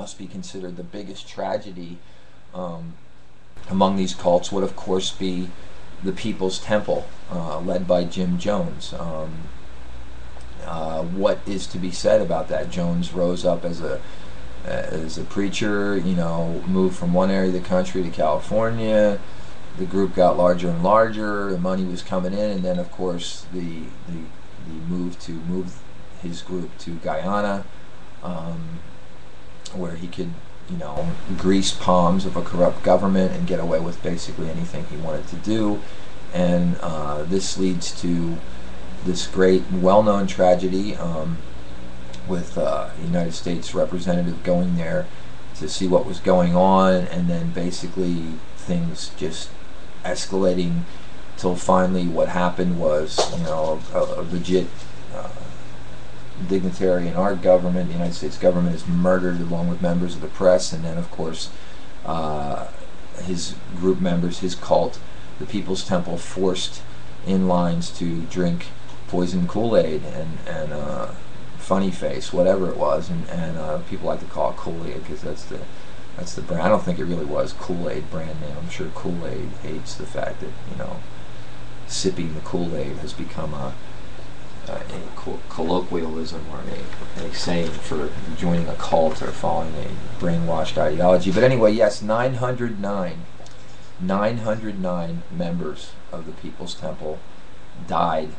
must be considered the biggest tragedy among these cults would of course be the People's Temple, led by Jim Jones. What is to be said about that? Jones rose up as a preacher, you know, moved from one area of the country to California. The group got larger and larger, the money was coming in, and then of course the move to move his group to Guyana, where he could, you know, grease palms of a corrupt government and get away with basically anything he wanted to do. And this leads to this great, well-known tragedy with a United States representative going there to see what was going on, and then basically things just escalating till finally what happened was, you know, a legit dignitary in our government, the United States government, is murdered along with members of the press, and then of course his group members, his cult, the People's Temple, forced in lines to drink poison Kool-Aid and Funny Face, whatever it was, and people like to call it Kool-Aid because that's the brand. I don't think it really was Kool-Aid brand name. I'm sure Kool-Aid hates the fact that, you know, sipping the Kool-Aid has become a colloquialism or a saying for joining a cult or following a brainwashed ideology. But anyway, yes, 909 members of the People's Temple died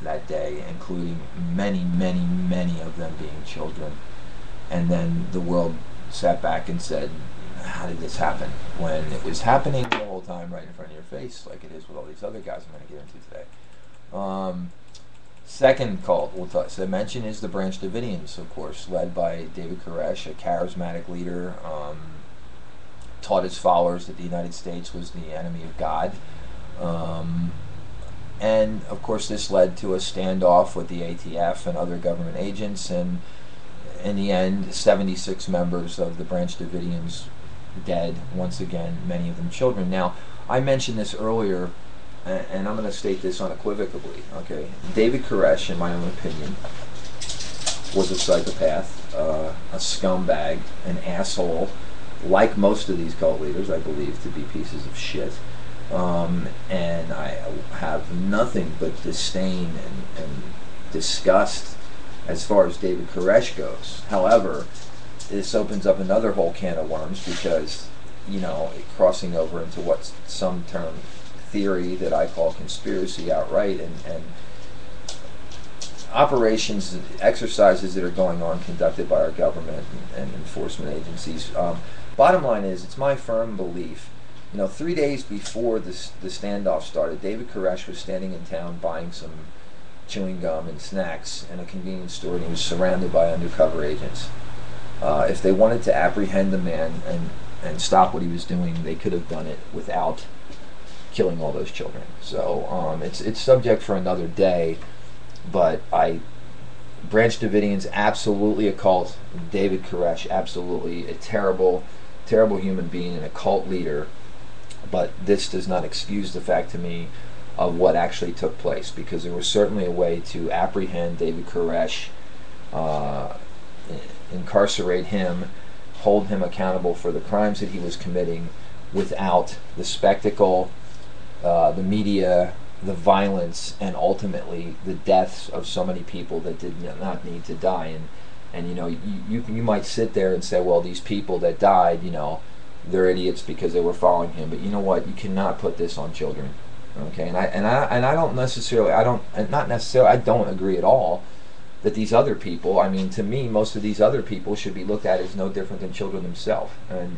that day, including many of them being children. And then the world sat back and said, how did this happen? When it was happening the whole time right in front of your face, like it is with all these other guys I'm going to get into today. Second cult I mention is the Branch Davidians, of course, led by David Koresh, a charismatic leader, taught his followers that the United States was the enemy of God. And of course this led to a standoff with the ATF and other government agents, and in the end 76 members of the Branch Davidians dead, once again many of them children. Now I mentioned this earlier, and I'm going to state this unequivocally, okay? David Koresh, in my own opinion, was a psychopath, a scumbag, an asshole, like most of these cult leaders, I believe to be pieces of shit. And I have nothing but disdain and disgust as far as David Koresh goes. However, this opens up another whole can of worms because, you know, crossing over into what's some term theory that I call conspiracy outright, and operations, exercises that are going on conducted by our government and enforcement agencies. Bottom line is, it's my firm belief, you know, 3 days before the standoff started, David Koresh was standing in town buying some chewing gum and snacks in a convenience store, and he was surrounded by undercover agents. If they wanted to apprehend the man and stop what he was doing, they could have done it without killing all those children. So it's subject for another day, but Branch Davidians, absolutely a cult. David Koresh, absolutely a terrible human being and a cult leader. But this does not excuse the fact to me of what actually took place, because there was certainly a way to apprehend David Koresh, incarcerate him, hold him accountable for the crimes that he was committing without the spectacle, the media, the violence, and ultimately the deaths of so many people that did not need to die. And you know, you might sit there and say, well, these people that died, you know, they're idiots because they were following him. But you know what? You cannot put this on children. Okay, and I don't necessarily, I don't agree at all that these other people, I mean, to me, most of these other people should be looked at as no different than children themselves. And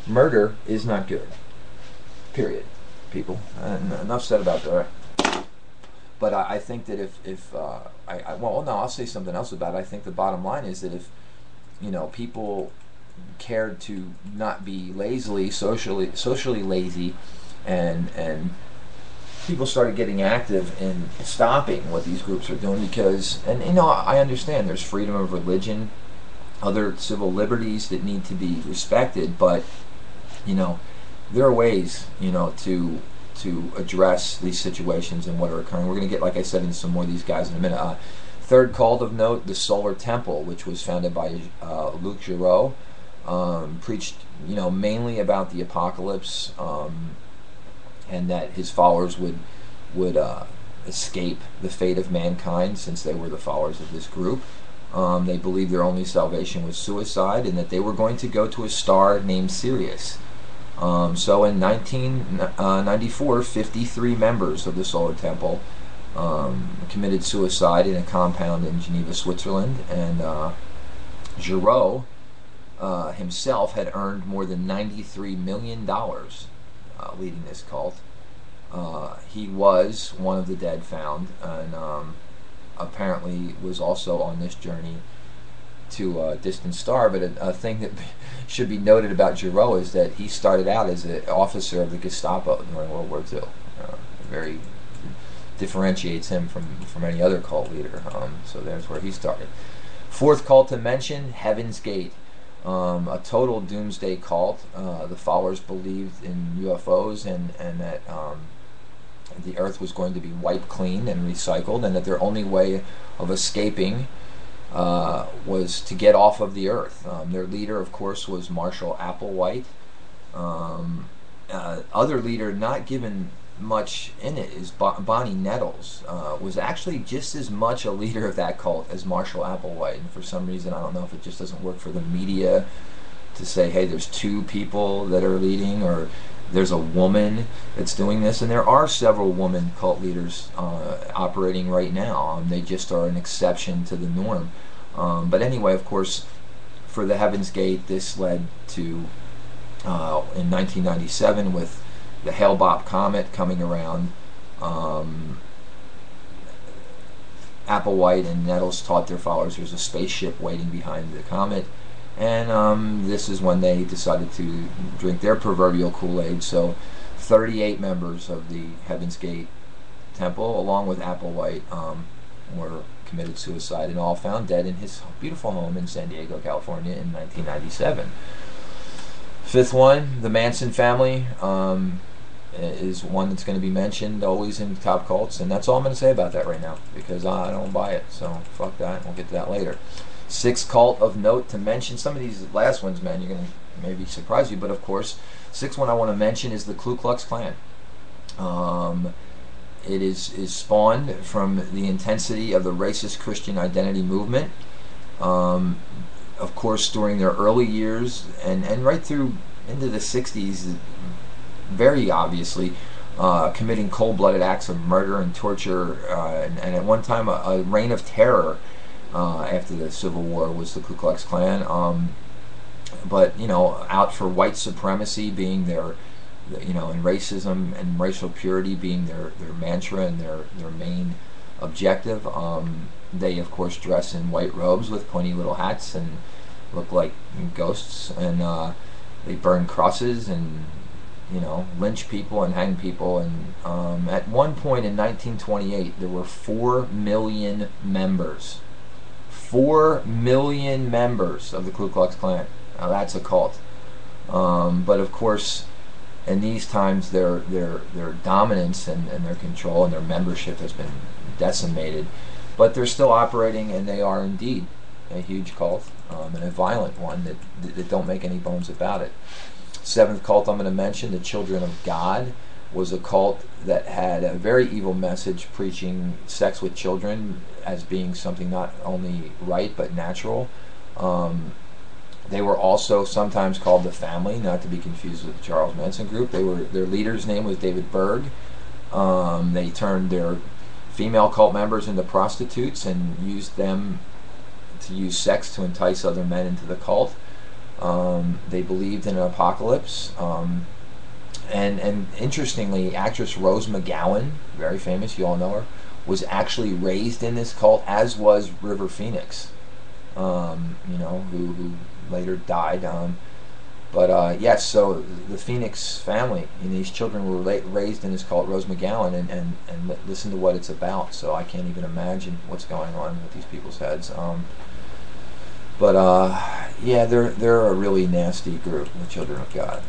murder is not good. Period. People. And enough said about that. But I think that I'll say something else about it. I think the bottom line is that if, you know, people cared to not be socially lazy, and people started getting active in stopping what these groups are doing, because, and you know, I understand there's freedom of religion, other civil liberties that need to be respected, but you know, there are ways, you know, to address these situations and what are occurring. We're going to get, like I said, into some more of these guys in a minute. Third cult of note, the Solar Temple, which was founded by Luc Jareau, preached, mainly about the apocalypse, and that his followers would escape the fate of mankind, since they were the followers of this group. They believed their only salvation was suicide, and that they were going to go to a star named Sirius. So in 1994, 53 members of the Solar Temple committed suicide in a compound in Geneva, Switzerland, and Jareau himself had earned more than $93 million leading this cult. He was one of the dead found, and apparently was also on this journey to a distant star. But a thing that should be noted about Jareau is that he started out as an officer of the Gestapo during World War II. Very differentiates him from any other cult leader. So there's where he started. Fourth cult to mention, Heaven's Gate. A total doomsday cult. The followers believed in UFOs and that the earth was going to be wiped clean and recycled, and that their only way of escaping was to get off of the earth. Their leader, of course, was Marshall Applewhite. Other leader not given much in it is Bonnie Nettles. Was actually just as much a leader of that cult as Marshall Applewhite, and for some reason, I don't know if it just doesn't work for the media to say, hey, there's two people that are leading, or there's a woman that's doing this. And there are several woman cult leaders operating right now. They just are an exception to the norm. But anyway, of course, for the Heaven's Gate, this led to, in 1997, with the Hale-Bopp comet coming around, Applewhite and Nettles taught their followers there's a spaceship waiting behind the comet. And this is when they decided to drink their proverbial Kool-Aid. So 38 members of the Heaven's Gate Temple, along with Applewhite, were committed suicide, and all found dead in his beautiful home in San Diego, California in 1997. Fifth one, the Manson family, is one that's going to be mentioned always in top cults, and that's all I'm going to say about that right now, because I don't buy it. So fuck that, we'll get to that later. Sixth cult of note to mention. Some of these last ones, man, you're going to maybe surprise you, but of course, sixth one I want to mention is the Ku Klux Klan. It is spawned from the intensity of the racist Christian identity movement. Of course, during their early years and right through into the 60s, very obviously committing cold-blooded acts of murder and torture, and at one time a reign of terror after the Civil War was the Ku Klux Klan. But out for white supremacy being their, and racism and racial purity being their mantra and their main objective. They of course dress in white robes with pointy little hats and look like ghosts, and they burn crosses and lynch people and hang people. And at one point in 1928, there were 4 million members. 4 million members of the Ku Klux Klan. Now that's a cult. But of course, in these times, their dominance and their control and their membership has been decimated. But they're still operating, and they are indeed a huge cult, and a violent one that don't make any bones about it. Seventh cult I'm going to mention, the Children of God, was a cult that had a very evil message, preaching sex with children as being something not only right but natural. They were also sometimes called the Family, not to be confused with the Charles Manson group. Their leader's name was David Berg. They turned their female cult members into prostitutes and used them to use sex to entice other men into the cult. They believed in an apocalypse. And interestingly, actress Rose McGowan, very famous, you all know her, was actually raised in this cult, as was River Phoenix, who later died. Yes, so the Phoenix family, these children were raised in this cult, Rose McGowan, and listen to what it's about. So I can't even imagine what's going on with these people's heads. Yeah, they're a really nasty group, the Children of God.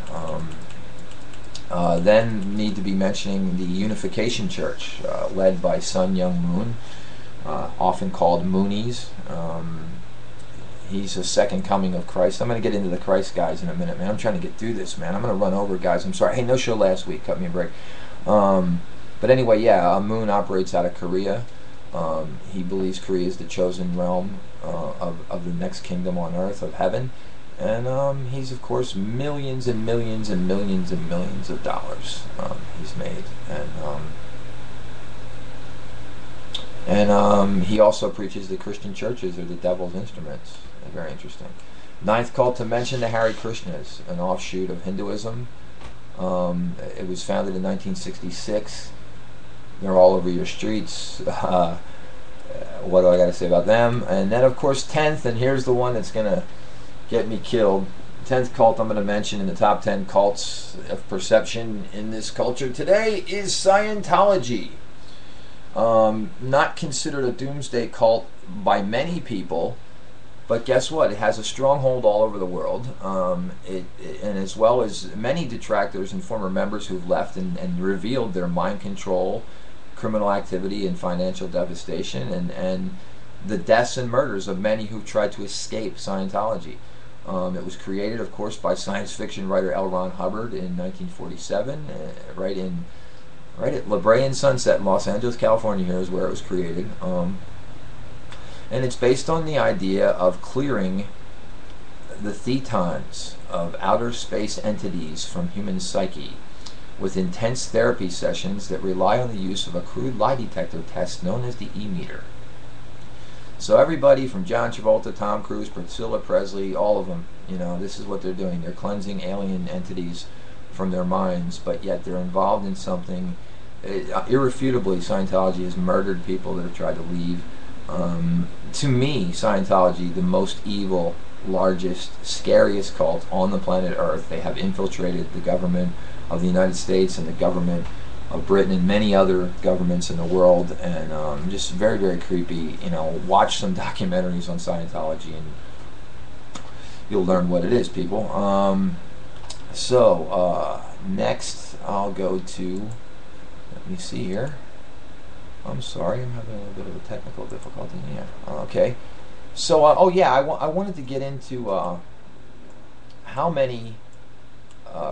Then need to be mentioning the Unification Church, led by Sun Myung Moon, often called Moonies. He's a second coming of Christ. I'm going to get into the Christ guys in a minute, man. I'm trying to get through this, man. I'm going to run over, guys. I'm sorry. Hey, no show last week. Cut me a break. But anyway, yeah, Moon operates out of Korea. He believes Korea is the chosen realm of the next kingdom on earth, of heaven. And he's, of course, millions and millions and millions and millions of dollars he's made. And he also preaches that Christian churches are the devil's instruments. Very interesting. Ninth cult to mention, the Hare Krishnas, an offshoot of Hinduism. It was founded in 1966. They're all over your streets. What do I got to say about them? And then, of course, 10th, and here's the one that's going to get me killed. 10th cult I'm going to mention in the top 10 cults of perception in this culture today is Scientology. Not considered a doomsday cult by many people, but guess what? It has a stronghold all over the world, and as well as many detractors and former members who've left and revealed their mind control, criminal activity, and financial devastation, and the deaths and murders of many who tried to escape Scientology. It was created, of course, by science fiction writer L. Ron Hubbard in 1947, right at La Brea and Sunset in Los Angeles, California. Here is where it was created. And it's based on the idea of clearing the thetans of outer space entities from human psyche with intense therapy sessions that rely on the use of a crude lie detector test known as the E-meter. So everybody from John Travolta, Tom Cruise, Priscilla Presley, all of them, you know, this is what they're doing. They're cleansing alien entities from their minds, but yet they're involved in something. Irrefutably, Scientology has murdered people that have tried to leave. To me, Scientology, the most evil, largest, scariest cult on the planet Earth. They have infiltrated the government of the United States and the government of Britain and many other governments in the world, and just very, very creepy. You know, watch some documentaries on Scientology and you'll learn what it is, people. Next I'll go to, let me see here. I'm sorry, I'm having a little bit of a technical difficulty here. Okay. So, I wanted to get into how many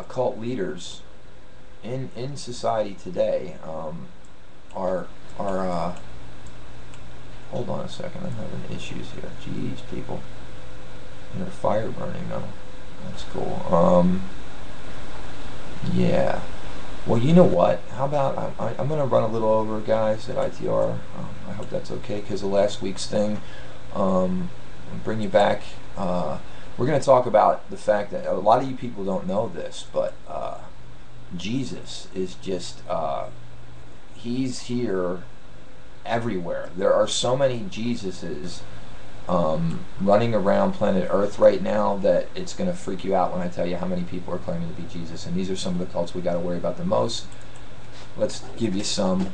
cult leaders in society today are hold on a second, I'm having issues here. Jeez, people. There's fire burning though. That's cool. Yeah. Well, you know what? How about I'm going to run a little over, guys, at ITR. I hope that's okay, because the last week's thing, bring you back. We're going to talk about the fact that a lot of you people don't know this, but Jesus is just, he's here everywhere. There are so many Jesuses running around planet Earth right now that it's going to freak you out when I tell you how many people are claiming to be Jesus. And these are some of the cults we got to worry about the most. Let's give you some.